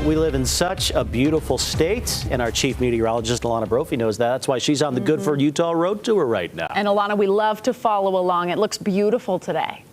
we live in such a beautiful state, and our chief meteorologist, Alana Brophy, knows that. That's why she's on the Good for Utah road tour right now. And Alana, we love to follow along. It looks beautiful today.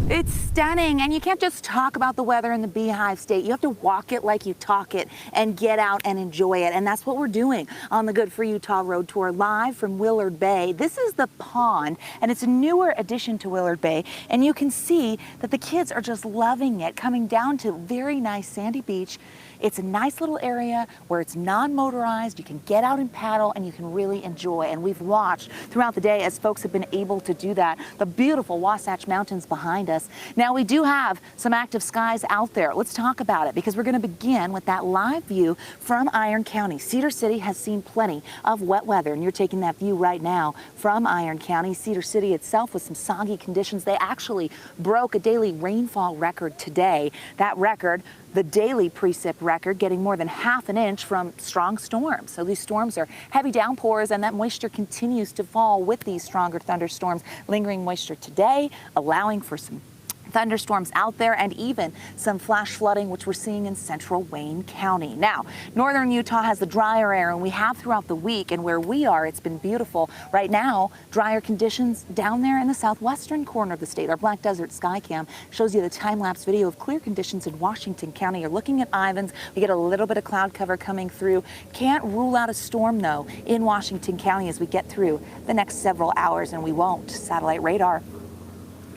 It's stunning, and you can't just talk about the weather in the Beehive State. You have to walk it like you talk it and get out and enjoy it, and that's what we're doing on the Good for Utah Road Tour live from Willard Bay. This is the pond, and it's a newer addition to Willard Bay, and you can see that the kids are just loving it, coming down to very nice sandy beach. It's a nice little area where it's non-motorized. You can get out and paddle, and you can really enjoy. And we've watched throughout the day as folks have been able to do that. The beautiful Wasatch Mountains behind us. Now, we do have some active skies out there. Let's talk about it, because we're going to begin with that live view from Iron County. Cedar City has seen plenty of wet weather, and you're taking that view right now from Iron County. Cedar City itself with some soggy conditions. They actually broke a daily rainfall record today. That record, the daily precip record, getting more than ½ an inch from strong storms. So these storms are heavy downpours, and that moisture continues to fall with these stronger thunderstorms. Lingering moisture today, allowing for some thunderstorms out there and even some flash flooding, which we're seeing in central Wayne County. Now, northern Utah has the drier air, and we have throughout the week, and where we are, it's been beautiful. Right now, drier conditions down there in the southwestern corner of the state. Our Black Desert Skycam shows you the time-lapse video of clear conditions in Washington County. You're looking at Ivins. We get a little bit of cloud cover coming through. Can't rule out a storm, though, in Washington County as we get through the next several hours, and we won't. Satellite radar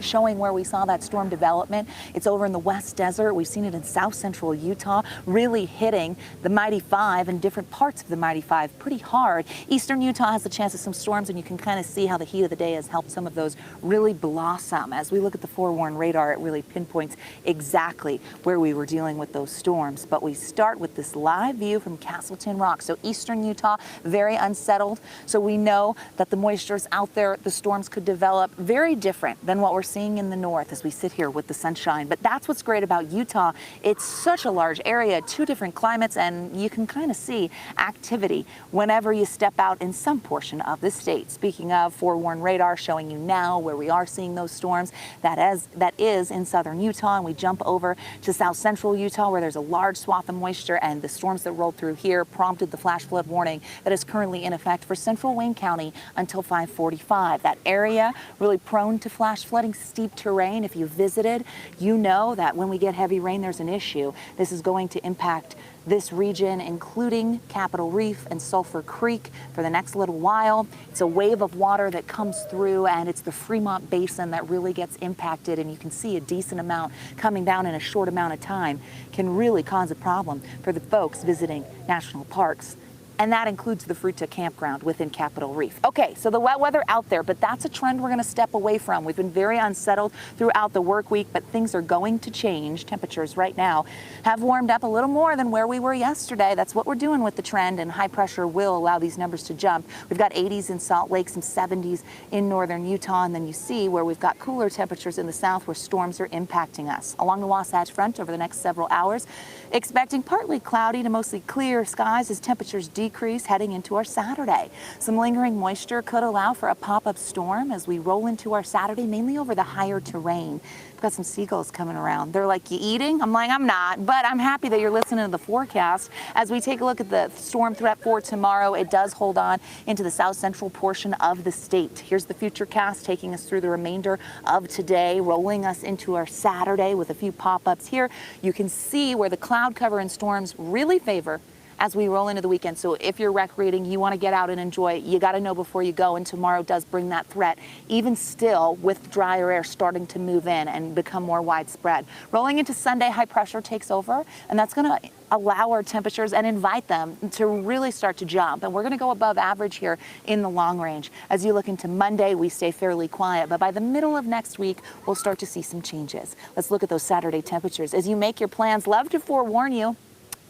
showing where we saw that storm development. It's over in the West Desert. We've seen it in south central Utah, really hitting the Mighty Five and different parts of the Mighty Five pretty hard. Eastern Utah has the chance of some storms, and you can kind of see how the heat of the day has helped some of those really blossom. As we look at the forewarned radar, it really pinpoints exactly where we were dealing with those storms. But we start with this live view from Castleton Rock. So eastern Utah, very unsettled. So we know that the moisture is out there. The storms could develop very different than what we're seeing in the north as we sit here with the sunshine. But that's what's great about Utah. It's such a large area, 2 different climates, and you can kind of see activity whenever you step out in some portion of the state. Speaking of, forewarned radar showing you now where we are seeing those storms. That is in southern Utah, and we jump over to south central Utah, where there's a large swath of moisture, and the storms that rolled through here prompted the flash flood warning that is currently in effect for central Wayne County until 5:45. That area really prone to flash flooding, steep terrain. If you visited, you know that when we get heavy rain, there's an issue. This is going to impact this region, including Capitol Reef and Sulphur Creek for the next little while. It's a wave of water that comes through, and it's the Fremont Basin that really gets impacted, and you can see a decent amount coming down in a short amount of time can really cause a problem for the folks visiting national parks. And that includes the Fruta campground within Capitol Reef. Okay, so the wet weather out there, but that's a trend we're going to step away from. We've been very unsettled throughout the work week, but things are going to change. Temperatures right now have warmed up a little more than where we were yesterday. That's what we're doing with the trend, and high pressure will allow these numbers to jump. We've got 80s in Salt Lake, some 70s in northern Utah, and then you see where we've got cooler temperatures in the south where storms are impacting us. Along the Wasatch Front over the next several hours, expecting partly cloudy to mostly clear skies as temperatures decrease heading into our Saturday. Some lingering moisture could allow for a pop-up storm as we roll into our Saturday, mainly over the higher terrain. We've got some seagulls coming around. They're like, "You eating?" I'm like, "I'm not," but I'm happy that you're listening to the forecast. As we take a look at the storm threat for tomorrow, it does hold on into the south central portion of the state. Here's the futurecast taking us through the remainder of today, rolling us into our Saturday with a few pop-ups here. You can see where the cloud cover and storms really favor as we roll into the weekend. So if you're recreating, you want to get out and enjoy it, you got to know before you go, and tomorrow does bring that threat, even still with drier air starting to move in and become more widespread. Rolling into Sunday, high pressure takes over, and that's going to allow our temperatures and invite them to really start to jump. And we're going to go above average here in the long range. As you look into Monday, we stay fairly quiet, but by the middle of next week, we'll start to see some changes. Let's look at those Saturday temperatures. As you make your plans, love to forewarn you,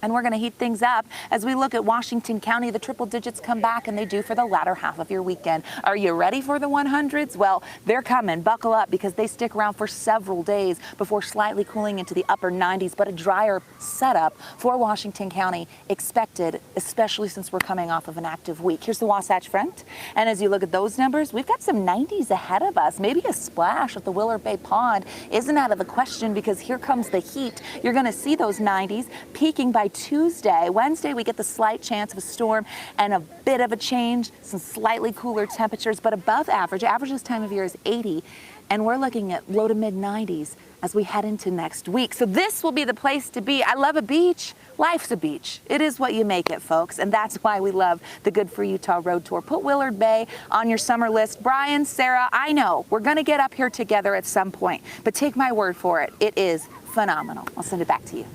And we're going to heat things up as we look at Washington County. The triple digits come back, and they do for the latter half of your weekend. Are you ready for the 100s? Well, they're coming. Buckle up, because they stick around for several days before slightly cooling into the upper 90s. But a drier setup for Washington County expected, especially since we're coming off of an active week. Here's the Wasatch Front. And as you look at those numbers, we've got some 90s ahead of us. Maybe a splash at the Willard Bay Pond isn't out of the question, because here comes the heat. You're going to see those 90s peaking by Tuesday. Wednesday, we get the slight chance of a storm and a bit of a change, some slightly cooler temperatures, but above average. Average this time of year is 80, and we're looking at low to mid 90s as we head into next week. So this will be the place to be. I love a beach. Life's a beach. It is what you make it, folks, and that's why we love the Good for Utah Road Tour. Put Willard Bay on your summer list. Brian, Sarah, I know we're going to get up here together at some point, but take my word for it. It is phenomenal. I'll send it back to you.